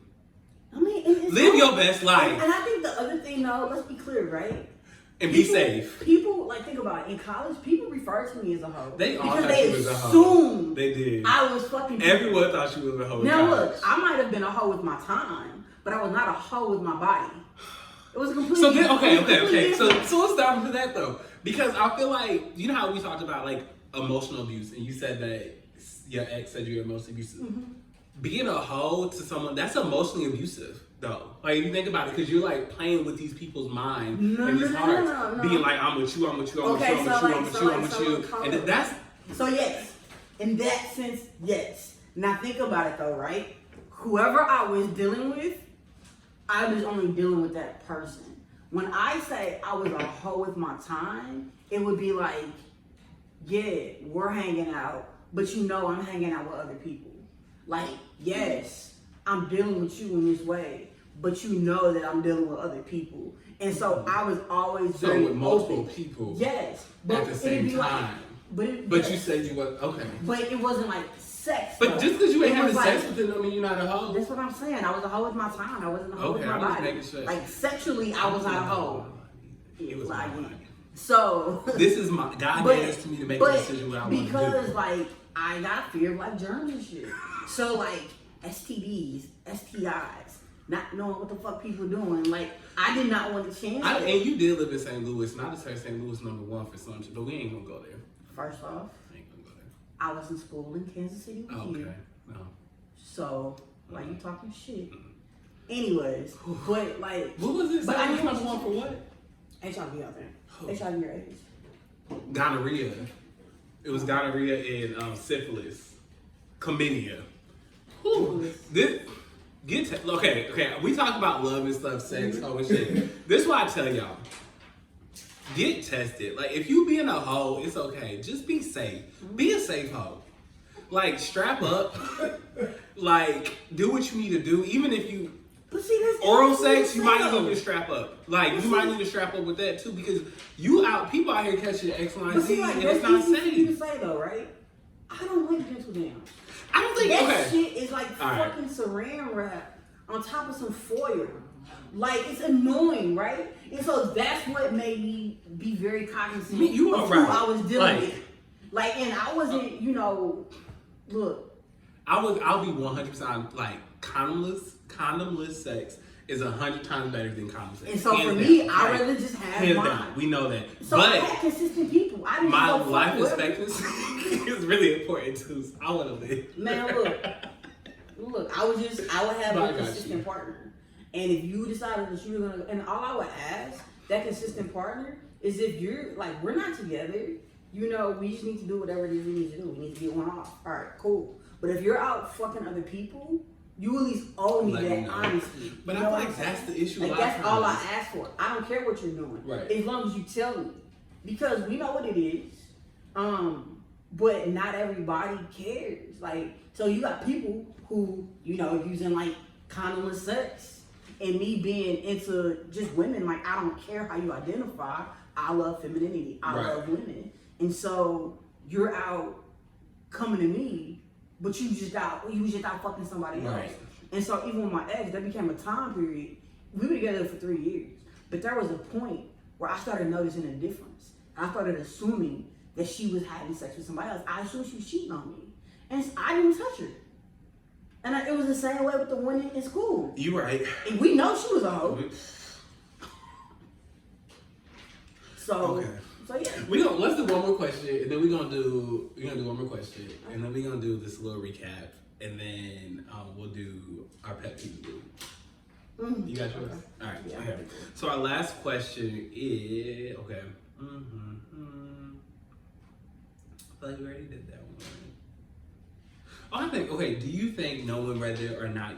I mean, Live your best life And I think the other thing, though, let's be clear, right? and be safe. People, like, think about it. In college, people refer to me as a hoe. They all because thought they she was a hoe. assumed They did. I was fucking. Everyone thought she was a hoe. in Now college. look, I might have been a hoe with my time, but I was not a hoe with my body. It was a completely. So then, okay. completely So different. let's dive into that though, because I feel like you know how we talked about like emotional abuse, and you said that your ex said you were emotionally abusive. Mm-hmm. Being a hoe to someone that's emotionally abusive though. Like if you think about it, because you're like playing with these people's minds and these hearts, no. being like I'm with you, I'm with you, I'm Okay, with you, so I'm with you, I'm with you, calm and down. that's So yes, in that sense, yes. Now think about it though, right? Whoever I was dealing with, I was only dealing with that person. When I say I was a hoe with my time, it would be like, yeah, we're hanging out, but you know I'm hanging out with other people. Like, yes, I'm dealing with you in this way, but you know that I'm dealing with other people. And so I was always so very with multiple open. people. Yes, at the it'd same be like- time. but But you said you was okay. But it wasn't like sex. But though. just because you ain't It having was sex like- with it don't mean you're not a hoe. That's what I'm saying. I was a hoe with my time. I wasn't a hoe with Okay, my I'm just body. making sure. Like sexually, I was not a hoe. It was Like, my body. So This is my God gave this to me to make a decision what I want to do. because like I got fear of like germs and shit. So like STDs, STIs, not knowing what the fuck people doing. Like I did not want to change. And you did live in St. Louis, and I just heard St. Louis #1 for some shit, but we ain't gonna go there. First off, We ain't gonna go there. I was in school in Kansas City with you. Okay, no. So like you talking shit. Anyways, but like What was it? But I St. just Louis want #1 for what? HIV out there. Oh. HIV or AIDS. Gonorrhea. It was gonorrhea and syphilis, chlamydia. Whew. Okay. We talk about love and stuff, sex, hoe and shit. This is why I tell y'all. Get tested. Like, if you being a hoe, it's okay. Just be safe. Be a safe hoe. Like, strap up. Like, do what you need to do. Even if you But see, that's oral sex, you might though. need to strap up. Like, you might need to strap up with that too, because people out here catching X, Y, and But Z, see, like and that's it's not easy for you to safe. say though, right? I don't like gentle downs. I don't think That okay. shit is like All right. fucking saran wrap on top of some foil. Like it's annoying, right? And so that's what made me be very cognizant You of are who right. I was dealing Like- with. Like, and I wasn't, look, I'll be 100% like condomless sex is 100 times better than condom sex. And so Hands for down. me, I'd rather just have Hands mine. down. We know that. So but I had consistent people. I didn't my go life fuck expectancy is really important too. So I want to live. Man, look. I would have No, I a got consistent you. partner, and if you decided that you were gonna, and all I would ask that consistent partner is if you're like we're not together, you know, we just need to do whatever it is we need to do. We need to get one off. All right, cool. But if you're out fucking other people, you at least owe me Let me that know. honesty. But You I know feel what like I'm saying? that's the issue. Like that's all I ask for. I don't care what you're doing, Right. as long as you tell me, because we know what it is. But not everybody cares. Like, so you got people who, you know, using like condomless sex, and me being into just women. Like, I don't care how you identify. I love femininity. I love women, and so you're out coming to me, but you just out fucking somebody else. Right. And so even with my ex, there became a time period. We were together for 3 years, but there was a point where I started noticing a difference. I started assuming that she was having sex with somebody else. I assumed she was cheating on me, and I didn't touch her. And it was the same way with the one in school. You right. And we know she was a hoe. So yeah. Let's do one more question, and then we're gonna do one more question, and then we're gonna do this little recap, and then we'll do our pet peeve. Mm-hmm. You got yours? Okay. All right. Yeah. Okay. So our last question is okay. I feel like we already did that one. Oh, I think okay. Do you think knowing whether or not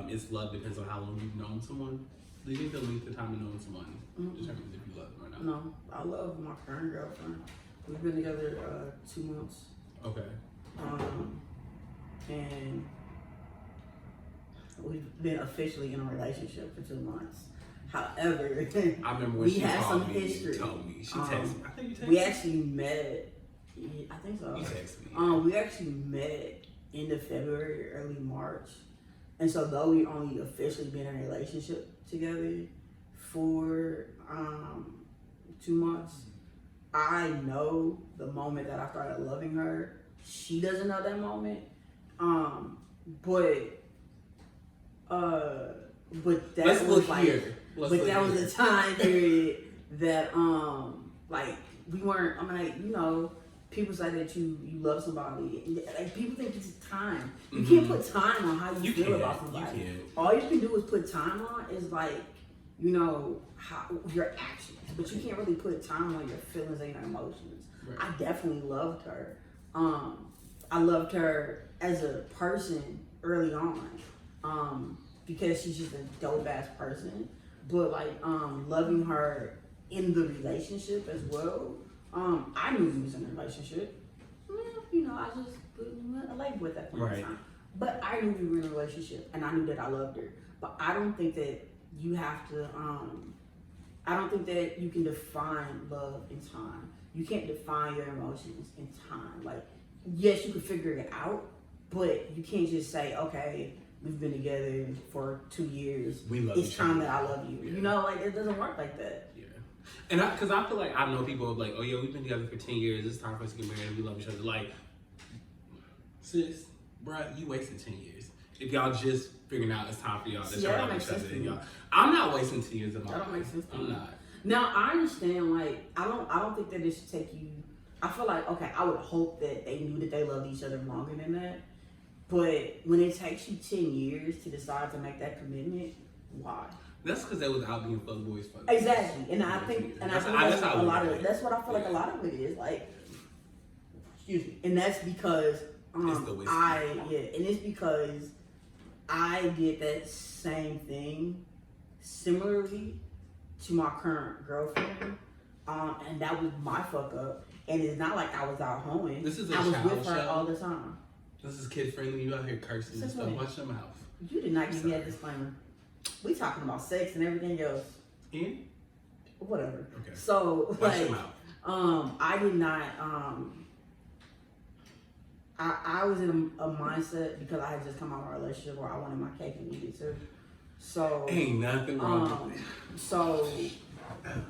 it's love depends on how long you've known someone? Do you think the length of time of knowing someone determines if you love them or not? No, I love my current girlfriend. We've been together 2 months. Okay. And we've been officially in a relationship for 2 months. However, I remember when we she had called some me history. and told me. She texted me. I think you texted me. We actually met. I think so. You texted me. We actually met end of February, early March, and so though we only officially been in a relationship together for 2 months, I know the moment that I started loving her. She doesn't know that moment, but that was like, but that was a time period that like we weren't. I mean, like, you know. People say that you love somebody. Like, people think it's time. You can't put time on how you feel about somebody. All you can do is put time on is like, you know, how your actions. But you can't really put time on your feelings and your emotions. Right. I definitely loved her. I loved her as a person early on, because she's just a dope ass person. But like loving her in the relationship as well. I knew we was in a relationship. You know, I just I like with that point in time. But I knew we were in a relationship, and I knew that I loved her. But I don't think that you have to. I don't think that you can define love in time. You can't define your emotions in time. Like, yes, you can figure it out, but you can't just say, okay, we've been together for 2 years. It's time that I love you. Yeah. You know, like, it doesn't work like that. And because I feel like I know people like, oh yeah, we've been together for 10 years. It's time for us to get married. We love each other. Like, sis, bruh, you wasted 10 years. If y'all just figuring out it's time for y'all to y'all love each other. And y'all, I'm not wasting 10 years of my life. That don't make sense to me. I'm not. Now I understand. Like, I don't think that it should take you. I feel like, okay, I would hope that they knew that they loved each other longer than that. But when it takes you 10 years to decide to make that commitment, why? That's because they was out being fuckboys. Exactly, and I think that's what I feel like a lot of it is. Like, excuse me, and that's because and it's because I did that same thing similarly to my current girlfriend, and that was my fuck up. And it's not like I was out hoeing. I was with her all the time. This is kid friendly. You out here cursing and stuff. Watch your mouth. You did not give me a disclaimer. We talking about sex and everything else. Whatever. Okay. So like, I did not. I was in a mindset because I had just come out of a relationship where I wanted my cake and eat it too. So ain't nothing wrong with that. So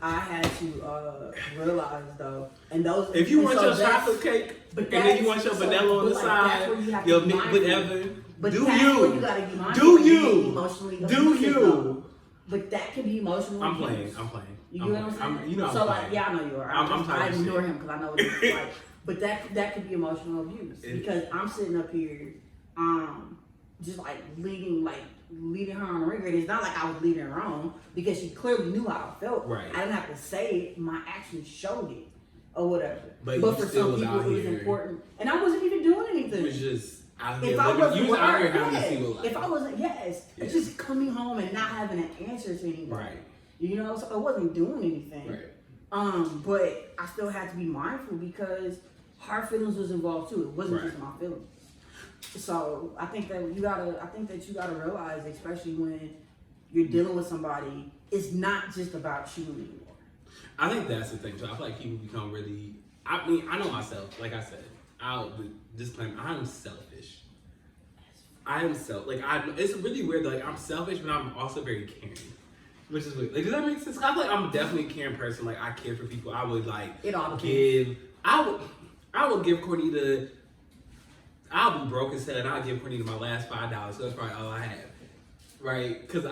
I had to realize though, and those. If you and want so your that's- chocolate cake, but and then you want your so- vanilla on but the like, side, that's where you have to your be mint, mindful. whatever. But Do that's you? where you gotta be mindful. Do and be you? emotionally Do abusive, you? though. But that can be emotional. I'm abuse. playing. I'm playing. You get what I'm saying? You know I'm so playing. like, yeah, I know you are. I'm I talking ignore shit. him because I know what he's like. But that could be emotional abuse because I'm sitting up here, just like leading her on the ringer. And it's not like I was leading her on because she clearly knew how I felt. Right. I didn't have to say it. My actions showed it or whatever. But for still some was people, out it was here. important, and I wasn't even doing anything. It was just out here. If I wasn't, you was out here having yes. to see what life. If I wasn't, yes, Yeah. it's just coming home and not having an answer to anything. Right. You know, so I wasn't doing anything. Right. But I still had to be mindful because her feelings was involved too. It wasn't just my feelings. So I think that you gotta realize, especially when you're dealing with somebody, it's not just about you anymore. I think that's the thing too. I feel like people become really. I mean, I know myself. Like I said, I'll disclaim. I'm selfish. It's really weird. Like I'm selfish, but I'm also very caring. Which is weird. Like, does that make sense? I feel like I'm definitely a caring person. Like, I care for people. I would, like, It all give... I would give Cornita... I'll be broke as hell, and I'll give Cornita my last $5, so that's probably all I have. Right? Because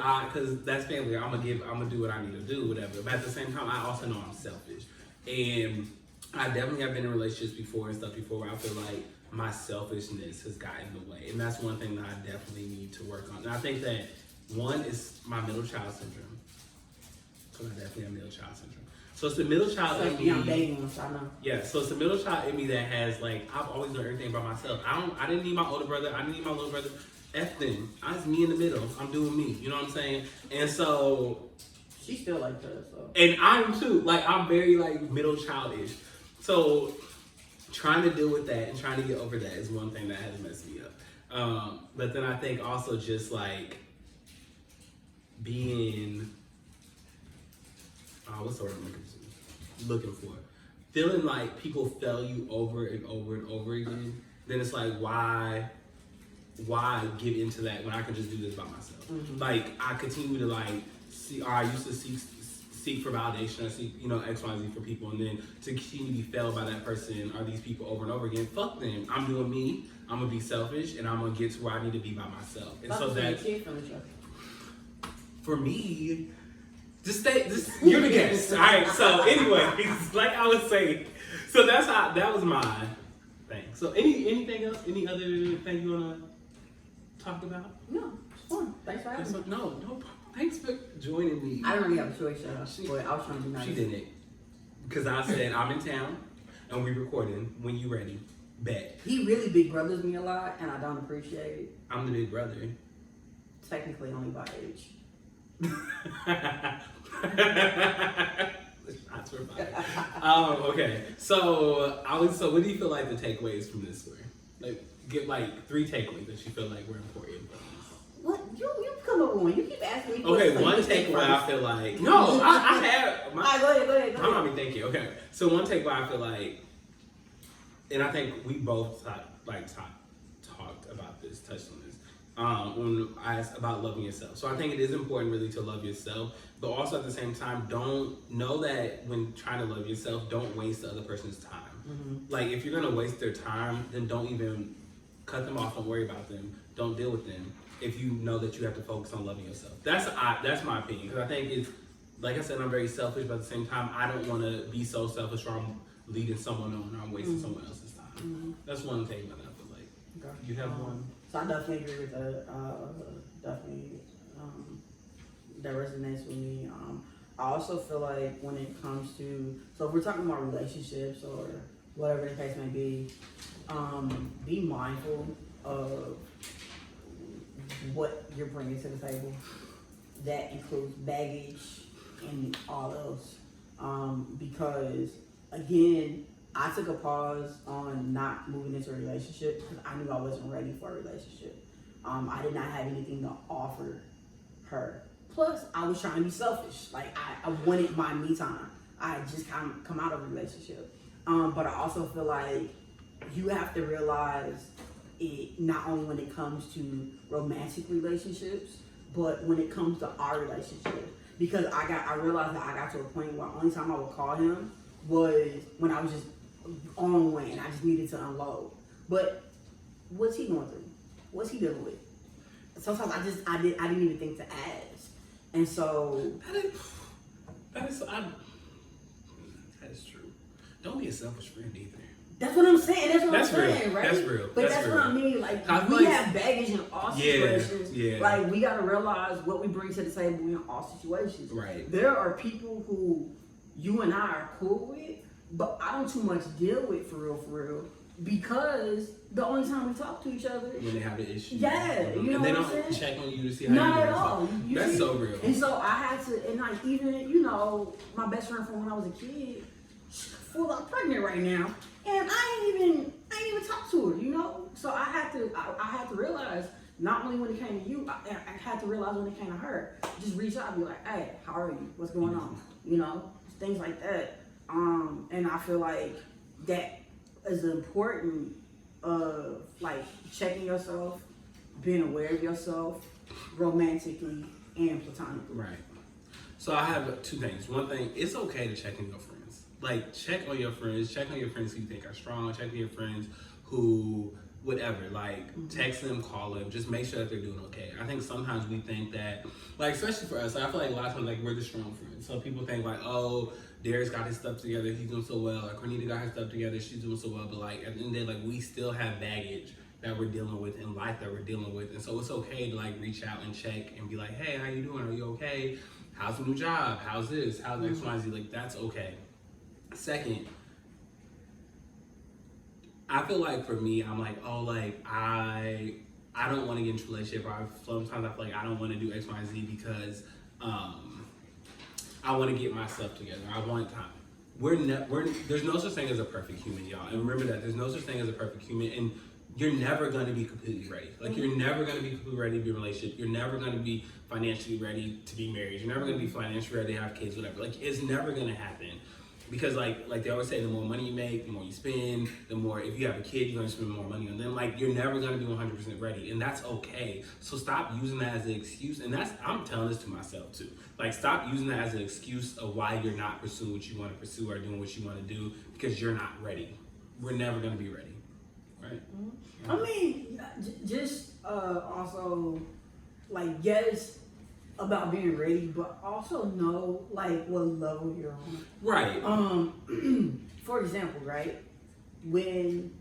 that's family. I'm gonna do what I need to do, whatever. But at the same time, I also know I'm selfish. And I definitely have been in relationships before and stuff before where I feel like my selfishness has gotten in the way. And that's one thing that I definitely need to work on. And I think that one is my middle child syndrome. Because I definitely have middle child syndrome. So it's the middle child in me. I'm dating one, so I know. Yeah, so it's the middle child in me that has, like, I've always done everything by myself. I didn't need my older brother. I didn't need my little brother. F them. I was me in the middle. I'm doing me. You know what I'm saying? And so... She's still like that, so... And I'm too. Like, I'm very, like, middle childish. So, trying to deal with that and trying to get over that is one thing that has messed me up. But then I think also just, like, being... what's the word I'm looking for? Feeling like people fail you over and over and over again. Then it's like, why give into that when I can just do this by myself? Mm-hmm. Like, I continue to, like, see, or I used to seek for validation or seek, X, Y, Z for people, and then to continue to be failed by that person or these people over and over again. Fuck them. I'm doing me. I'm gonna be selfish, and I'm gonna get to where I need to be by myself. And so that's for me. Just you're the guest. All right. So anyway, like I was saying, so that was my thing. So anything else? Any other thing you wanna talk about? No, it's fun. Thanks for having me. No. Thanks for joining me. I don't really have a choice, but I was trying to be nice. She didn't, because I said I'm in town and we recording. When you ready, bet. He really big brothers me a lot, and I don't appreciate it. I'm the big brother. Technically, only by age. Okay. So what do you feel like the takeaways from this were? Like, get like 3 takeaways that you feel like were important. What you come up with one? You keep asking me. Okay, one takeaway I feel like I have. All right, go ahead. I'm not even thinking. Okay, so one takeaway I feel like, and I think we both talked about this, touched on this. When I asked about loving yourself. So I think it is important really to love yourself, but also at the same time, don't know that when trying to love yourself, don't waste the other person's time. Mm-hmm. Like, if you're gonna waste their time, then don't even cut them off, don't worry about them, don't deal with them if you know that you have to focus on loving yourself. That's my opinion, because I think it's, like I said, I'm very selfish, but at the same time, I don't want to be so selfish where I'm leading someone on or I'm wasting someone else's time. Mm-hmm. That's one thing that I feel like. Okay. You have one? So I definitely agree with that. That resonates with me. I also feel like when it comes to, so if we're talking about relationships or whatever the case may be mindful of what you're bringing to the table. That includes baggage and all else. Because again, I took a pause on not moving into a relationship because I knew I wasn't ready for a relationship. I did not have anything to offer her. Plus, I was trying to be selfish. Like, I wanted my me time. I had just come out of a relationship. But I also feel like you have to realize it not only when it comes to romantic relationships, but when it comes to our relationship. because I realized that I got to a point where only time I would call him was when I was just on one and I just needed to unload. But what's he going through? What's he dealing with? Sometimes I didn't even think to ask. And so that is true. Don't be a selfish friend either. That's what I'm saying. That's what I'm saying, real. right? That's real. But that's real. what I mean. Like, we have baggage in all situations. Yeah. Like, we gotta realize what we bring to the table in all situations. Right. There are people who you and I are cool with, but I don't too much deal with for real. Because the only time we talk to each other when they have an issue. Yeah, you know and they what I'm don't saying? check on you to see how Not you at doing. all. That's so real. And so I had to, and like even my best friend from when I was a kid, she's full out pregnant right now, and I ain't even talked to her, So I had to realize not only when it came to you, I had to realize when it came to her. Just reach out and be like, hey, how are you? What's going on? Things like that. And I feel like that is important of like checking yourself, being aware of yourself, romantically and platonically. Right. So I have two things. One thing, it's okay to check on your friends. Like, check on your friends who you think are strong, check on your friends who, whatever, like, text them, call them, just make sure that they're doing okay. I think sometimes we think that, like, especially for us, I feel like a lot of times, like, we're the strong friends. So people think, like, oh, Darius got his stuff together, he's doing so well. Like, Cornita got her stuff together, she's doing so well. But, like, at the end of the day, like, we still have baggage that we're dealing with in life that we're dealing with. And so it's okay to, like, reach out and check and be like, hey, how you doing? Are you okay? How's the new job? How's this? How's X, Y, Z? Like, that's okay. Second, I feel like for me, I'm like, oh, like, I don't want to get into a relationship, or sometimes I feel like I don't want to do X, Y, Z because I want to get myself together. I want time. There's no such thing as a perfect human, y'all. And remember that there's no such thing as a perfect human, and you're never going to be completely ready. Like, you're never going to be completely ready to be in a relationship. You're never going to be financially ready to be married. You're never going to be financially ready to have kids, whatever. Like, it's never going to happen. Because like they always say, the more money you make, the more you spend, the more, if you have a kid, you're gonna spend more money on them. Like, you're never gonna be 100% ready, and that's okay. So stop using that as an excuse, and I'm telling this to myself too. Like, stop using that as an excuse of why you're not pursuing what you wanna pursue or doing what you wanna do, because you're not ready. We're never gonna be ready, right? Mm-hmm. I mean, just also, like, yes, about being ready, but also know like what level you're on. Right. For example, right? Me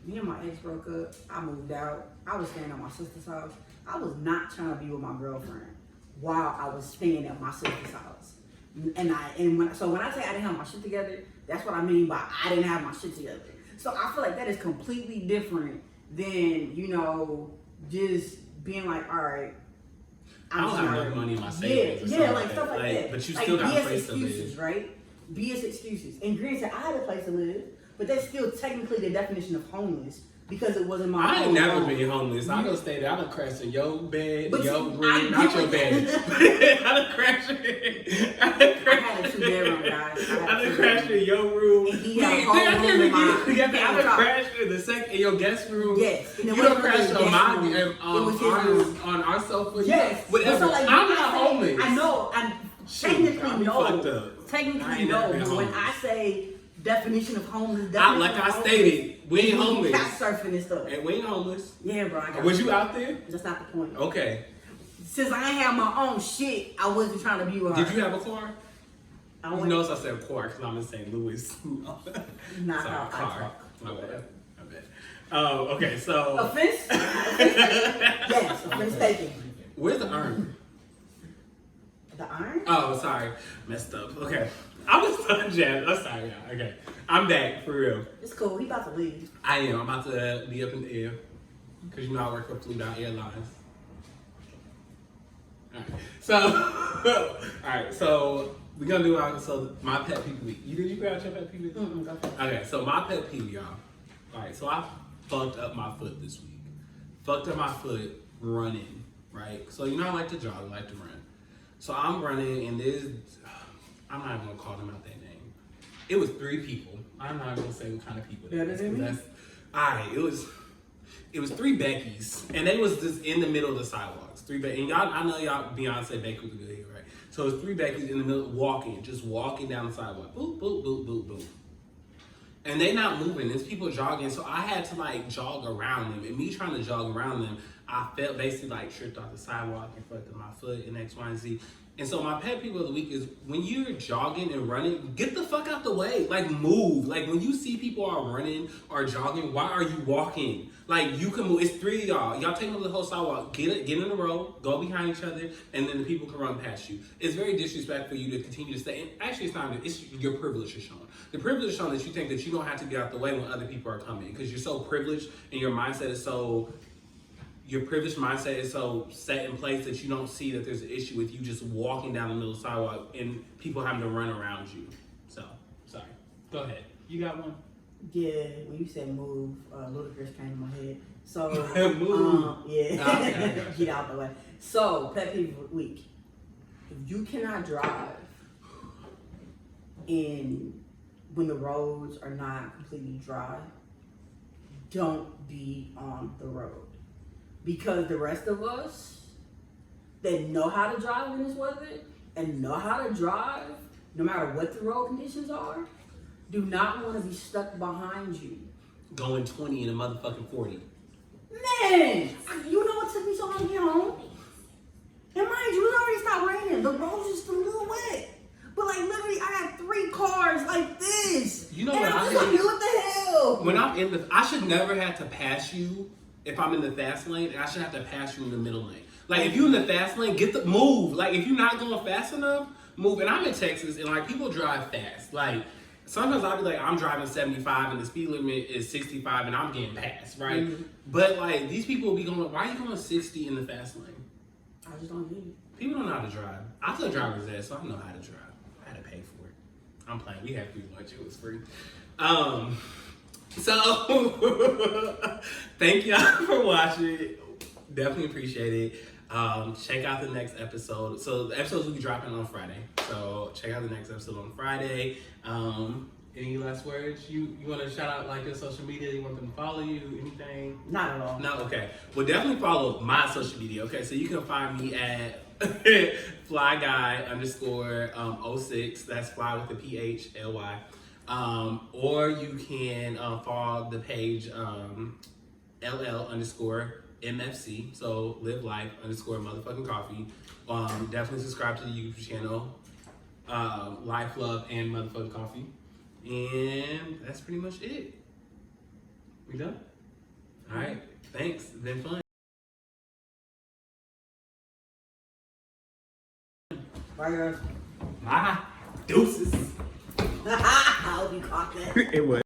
and my ex broke up. I moved out. I was staying at my sister's house. I was not trying to be with my girlfriend while I was staying at my sister's house. When I say I didn't have my shit together, that's what I mean by I didn't have my shit together. So I feel like that is completely different than just being like, all right, I don't have enough money in my savings. Yeah, like stuff like that. But you still got a place to live, right? BS excuses. And granted, I had a place to live, but that's still technically the definition of homeless because it wasn't my. I ain't never been homeless. I don't stay there. I don't crash in your bed, but your room, not your bed. I don't crash in. I had a 2-bedroom, guys. I done crashed in your room. And he had a whole room in my. I done crashed in the second in your guest room. Yes. You don't crash on our sofa. Yes. Whatever. Like, I'm not homeless. I know. I'm technically no. Technically no. But when I say definition of homeless, like I stated, we ain't homeless. Cat surfing and stuff. And we ain't homeless. Yeah, bro. Was you out there? That's not the point. Okay. Since I ain't have my own shit, I wasn't trying to be with her. Did you have a car? You notice I said car because I'm in St. Louis. Not how I car. talk. My bad. Okay, so. Offense? Yes, offense taken. Where's the urn? The iron? Oh, sorry. Messed up. Okay. I was done, Jan. I'm sorry, y'all. Okay. I'm back, for real. It's cool. He about to leave. I am. I'm about to be up in the air. Because I work for Flew Down Airlines. Alright, so we're gonna do my pet peeve week. Did you grab your pet peeve week? Okay, so my pet peeve, y'all. Alright, so I fucked up my foot this week. Fucked up my foot running, right? So I like to jog, I like to run. So I'm running and I'm not even gonna call them out their name. It was 3 people. I'm not gonna say what kind of people Better than me? Alright, it was it was 3 Beckys, and they was just in the middle of the sidewalks. 3 Beckys, and y'all, I know y'all, Beyonce Becky was a good hit, right? So it was 3 Beckys in the middle, just walking down the sidewalk. Boop, boop, boop, boop, boop. And they not moving, there's people jogging, so I had to like jog around them. And me trying to jog around them, I felt basically like tripped off the sidewalk and fucked my foot and X, Y, and Z. And so my pet peeve of the week is when you're jogging and running, get the fuck out the way. Like move. Like when you see people are running or jogging, why are you walking? Like you can move. It's 3 of y'all. Y'all take over the whole sidewalk. Get in a row. Go behind each other, and then the people can run past you. It's very disrespectful for you to continue to stay. And actually, it's not. It's your privilege is shown. The privilege is shown that you think that you don't have to get out the way when other people are coming because you're so privileged and your mindset is so. Your privileged mindset is so set in place that you don't see that there's an issue with you just walking down the middle of the sidewalk and people having to run around you. So, sorry. Go ahead. You got one? Yeah, when you said move, Ludacris came to my head. So, move. Yeah, Okay. Get out the way. So, pet peeve of the week. If you cannot drive when the roads are not completely dry, don't be on the road. Because the rest of us that know how to drive in this weather and know how to drive, no matter what the road conditions are, do not want to be stuck behind you. Going 20 in a motherfucking 40. Man, you know what took me so long to get home? And mind you, it already stopped raining. The road's just a little wet. But like literally, I got 3 cars like this. You know and what I'm just like, what the hell? When I'm in the, I should never have to pass you if I'm in the fast lane, and I should have to pass you in the middle lane. Like if you're in the fast lane, get the move. Like if you're not going fast enough, move. And I'm in Texas, and like people drive fast. Like sometimes I'll be like, I'm driving 75, and the speed limit is 65, and I'm getting passed, right? Mm-hmm. But like these people will be going, why are you going 60 in the fast lane? I just don't get it. People don't know how to drive. I took driver's ed, so I know how to drive. I had to pay for it. I'm playing. We had free lunch. It was free. So, thank y'all for watching. Definitely appreciate it. Check out the next episode. So, the episodes will be dropping on Friday. So, check out the next episode on Friday. Any last words? You want to shout out like your social media? You want them to follow you? Anything? Not at all. No? Okay. Well, definitely follow my social media. Okay, so you can find me at flyguy_06. That's fly with a PHLY. Or you can follow the page LL_MFC. So live life _motherfucking coffee. Definitely subscribe to the YouTube channel. Life, love, and motherfucking coffee. And that's pretty much it. We done? All right. Thanks. It's been fun. Bye, guys. Bye. Deuces. I hope you caught that. It was.